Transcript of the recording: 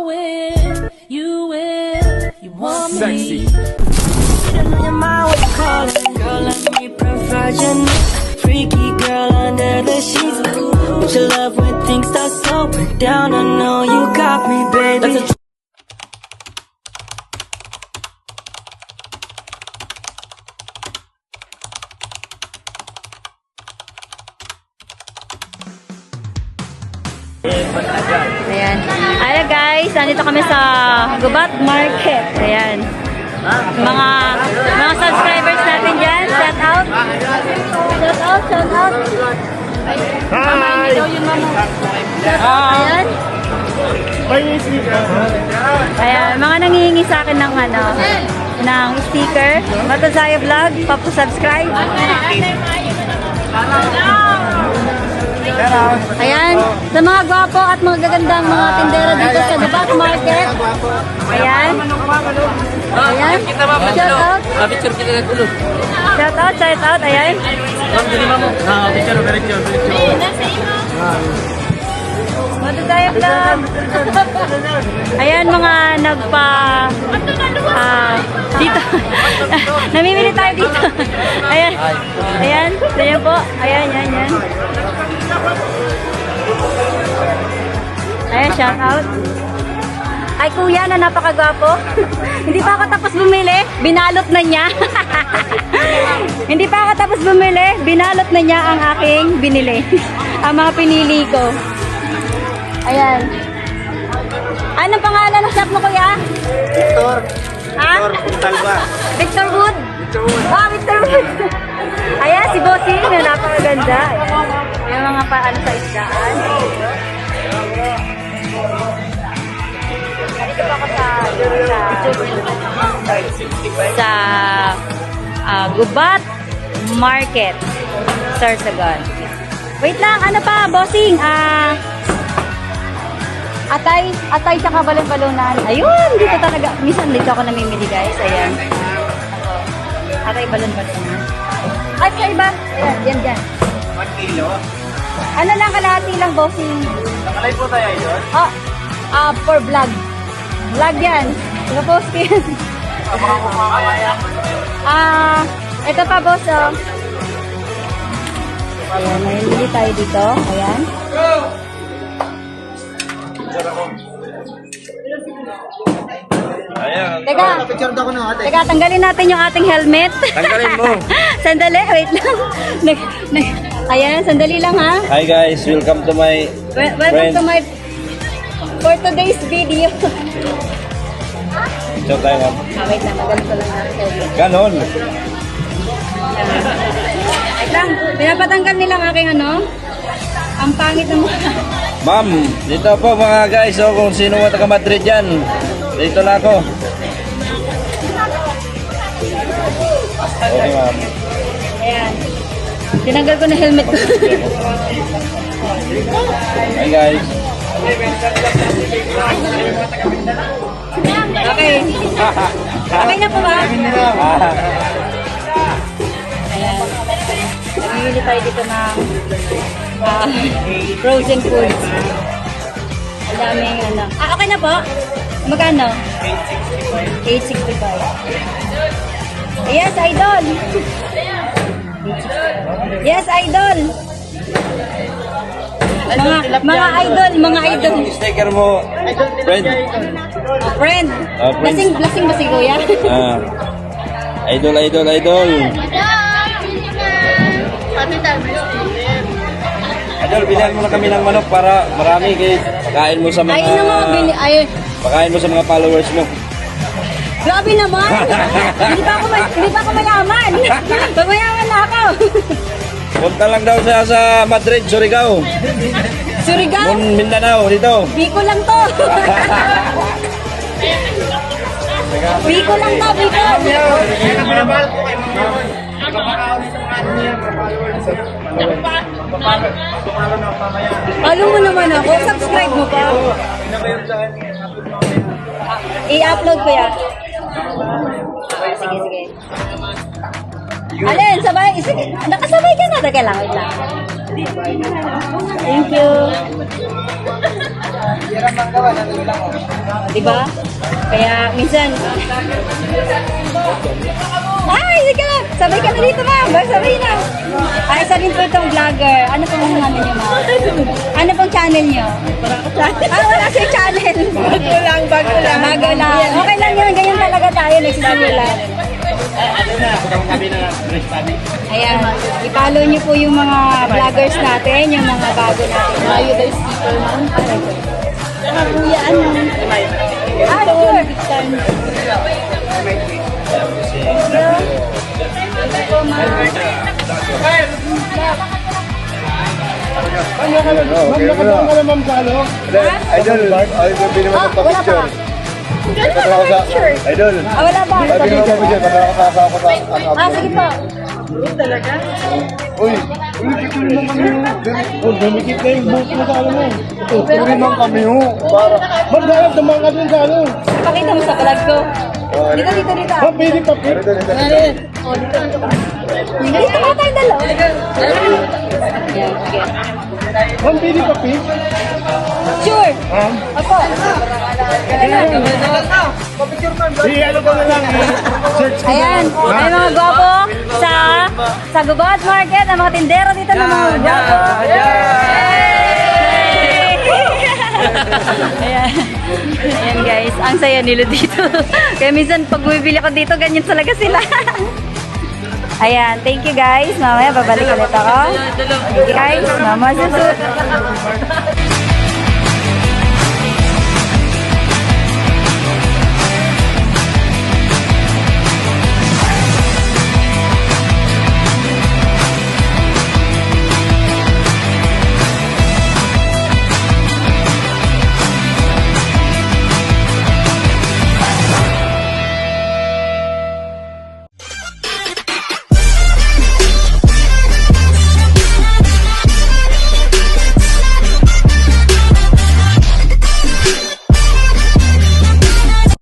know it, you will, you want Sexy. me. Your mind was calling, girl, let me provide your needs. Freaky girl under the sheets. But your love when things start slowing down. I know you got me, baby. Ayan. Ayan guys, nandito kami sa Gubat Market. Ayan. Mga subscribers natin dyan. Shout out. Shout out, shout out. Hi! Shout out. Ayan. Ayan, mga nangihingi sa akin ng ng sticker. Batazaya Vlog, papu-subscribe. Ayan, sa mga gwapo at mga gagandang mga tindera dito sa Gubat Market. Ayan. Ayan. Shout out. Shout out, shout out. Ayan. Batazaya Vlog. Ayan, mga dito. Namimili tayo dito. Ayan. Ayan. Ayan po. Ayan, ayan, ayan. Ayan, shout out. Ay, kuya na napakagwapo. Hindi pa ako tapos bumili, binalot na niya. Hindi pa ako tapos bumili, binalot na niya ang aking binili. Ang mga pinili ko. Ayan. Anong pangalan ng shop mo, kuya? Victor. Ha? Victor Talba. Victor Wood? Victor Wood. Ah, Victor Wood. Ayan, si Bossing na napakaganda. Yung mga paano sa isdaan. Dito pa ako sa Gubat Market, Sorsogon. Wait lang, ano pa, Bossing? Atay sa kabalon-balunan. Ayun, dito talaga. Minsan dito ako namimili, guys. Ayan. Atay balon-balunan. Ay, sa iba. Ayan, yan, dyan. 1 kilo. Ano lang, kalahati lang, Bossing. Nakalay po tayo yun. For vlog. Vlog yan. Nag-post ko yan. Ito pa, boss, oh. Ayan, may tayo dito. Ayan. Ayan. Teka. Picture daw ko ng ate. Teka, tanggalin natin yung ating helmet. Tanggalin mo. Sandali, wait lang. Ayan, sandali lang, ha. Hi guys, welcome to my Welcome to my for today's video. So tayo ma'am. Wait lang, ganito lang natin helmet. Ganon. Wait lang, pinapatanggal nilang aking ang pangit ng mukha. Ma'am, dito po mga guys, so kung sino mo taga Madrid yan, dito na ako. Okay ma'am. Ayan. Tinanggal ko na helmet ko. Hi guys. Okay. Okay na po ba? Ayan. Namimili tayo dito ng frozen foods. Ang daming okay na po? Magkano? 865. Yes, idol! Yes, idol! Mga idol. Sticker mo, friend. Friend. Friend. Lasing ba si kuya? Idol. Idol, bilhan mo na kami ng manok para marami kay pakain mo sa mga pakain mo sa mga followers mo. Grabe naman! Hindi pa ako mayaman! Pag mayaman na ako! Punta lang daw siya sa Madrid, Surigao. Surigao? Mindanao, dito. Bicol lang to! Bicol lang to, Bicol! Follow mo naman ako, subscribe mo pa. I-upload ko yan. Sige. Alin, sabay. Sige, nakasabay ka na. Teka lang, wait lang. Thank you. Diba? Kaya minsan... Ay, sige na! Sabay ka na dito, ma'am! Sabay na! Ay, isa rin po itong vlogger. Ano pong ano niyo, ma'am? Ano pong channel niyo? Wala siya channel. Bago lang. Bago lang. Okay lang yun. Ganyan talaga tayo. Nagsisimula. Ayan. I-follow niyo po yung mga vloggers natin, yung mga bago natin. Mayo guys, people, ma'am. Kuya, ano? Sure. Idol, ayaw sabi naman ng picture. Idol, Wala ba? sabi naman ng picture, kasama ko sa ano. Sige po. Uy, picture naman kami ho. Dumikit na yung buhok mo sa ano mo. Picture naman kami ho. Para, magdalap naman ka dun sa ano. Pakita mo sa vlog ko. Dito. Pili pa, pili. Dito ka tayo dalaw. Yan, sige. Ma'am, pili pa, pili. Sure. Opo. Ano ka na lang, search ko. Ayan, may mga gwapo sa Gubat Market, ang mga tindero dito ng mga gwapo. Ayan. Ayan guys, ang saya nila dito. Kaya minsan pag bumibili ko dito, ganyan talaga sila. Ayan, thank you guys. Mamaya babalik ulit ako. Thank you guys. Mama susut.